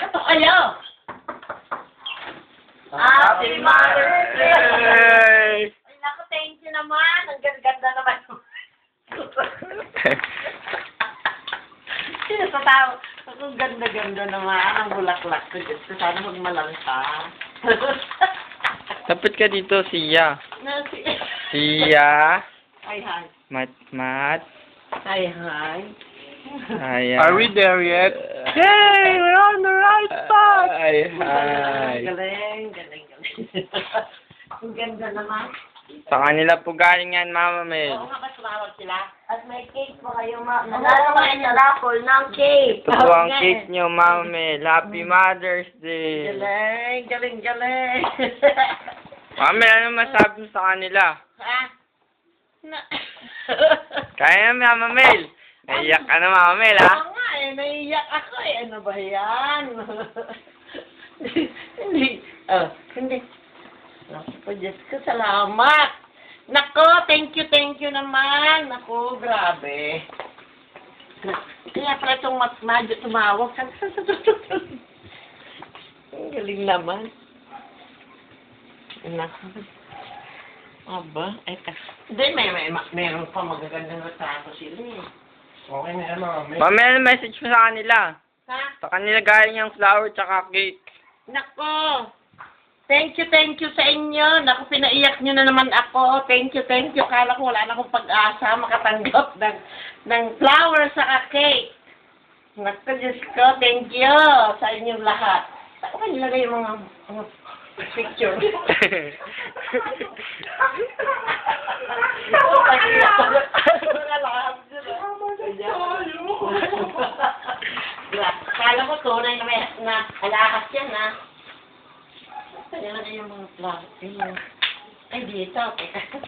Ito kayo. Happy Mother's Day! Ay, naku, thank you naman. Ang ganda naman. Sino sa tao? Ang ganda-ganda naman. Ang bulaklak ko. Diyos ko, sana magmalangka. Lapit ka dito, Sia. Sia. Sia. Hi, hi. Mat. Hi, hi. Hi. Are we there yet? Yay! We're on the right spot! Hi, hi. Galing. Ang ganda naman. Sa kanila po galing yan, Mama Mel. Oo nga ba sumawag sila? At may cake po kayo, nanalo kayo sa raffle ng cake. Ito po ang cake nyo, Mama Mel. Happy Mother's Day. Galing. Mama Mel, ano masabi mo sa kanila? Ha? Kaya na, Mama Mel. Naiyak ka na, Mama Mel, ha? Oo nga naiyak ako eh. Ano ba yan? Hindi. Naku, Diyos ko, salamat. Nako, thank you naman. Nako, grabe. Kaya pala itong madyo tumawag. Ang galing naman. Nako. Aba, hindi, meron pa magagandang retrato sila eh. Okay na yan, Mama Mel. Mama Mel, message mo sa kanila. Ha? Sa kanila galing yung flower tsaka cake. Nako! Thank you sa inyo. Naku, pinaiyak nyo na naman ako. Thank you. Kala ko wala na akong pag-asa makatanggap ng flower sa cake. Naku, Diyos ko, thank you sa inyong lahat. Saan ko nilagay yung mga picture? Kala ko tunay na alakas yan, ha? Kaya na yung mga flower. Ay, dito.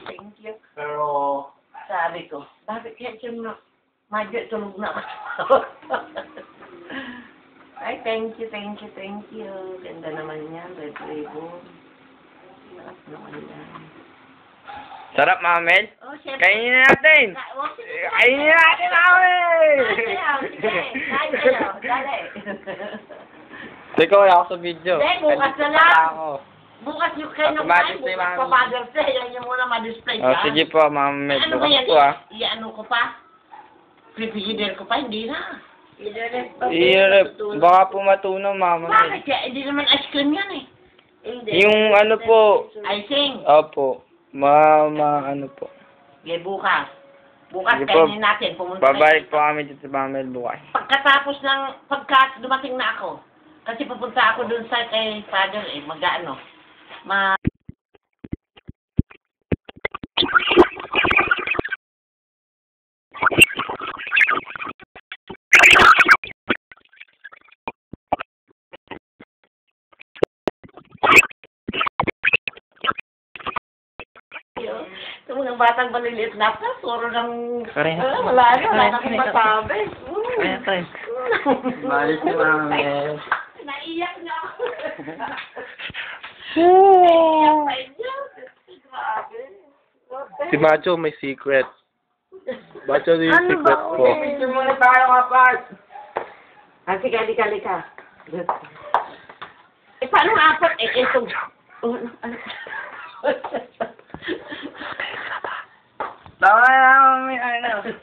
Thank you. Pero, Sabi ko, bakit kaya siya madyo tulog na ako? Ay, thank you. Ganda naman yan, red ribbon. Sarap naman yan. Sarap, Mama Mel. Oh, syempre. Kainin na natin. Kainin na natin, Mama Mel. Dali. Teka, wala ako sa video. Hindi, bukas na Nandito lang. pa ako. Bukas yung kayo ng Automatic bukas na yung pa Father's Day. Yan yung muna ma-display Oh, ka. sige po, Mama Mel. Ano ba Bukas yan? po, ah. Iano ko pa? Prepisider ko pa? Hindi na. Irep. Baka po matunaw, Mama Mel. Bakit kaya? Hindi naman ice cream yan eh. Yung ano po. Icing. Opo. Ano po. Okay, bukas. Bukas Sige po. kainin natin. Pumunta Babalik kayo. po kami dito sa Mama Mel bukas. Pagkatapos ng pagka dumating na ako. Kasi pupunta ako dun sa kay Father eh. Mag-ano. Ito mga batang maliliit na pa, puro ng... wala na akong masabi. Balik si Mama Mel. Naiyak na ako. Naiyak pa inyo. Grabe. si Macho may secret. Macho yung secret ko. Picture muna tayo kapag. Sige, halika. Paano apat? Ito. Tama na, Mama Mel.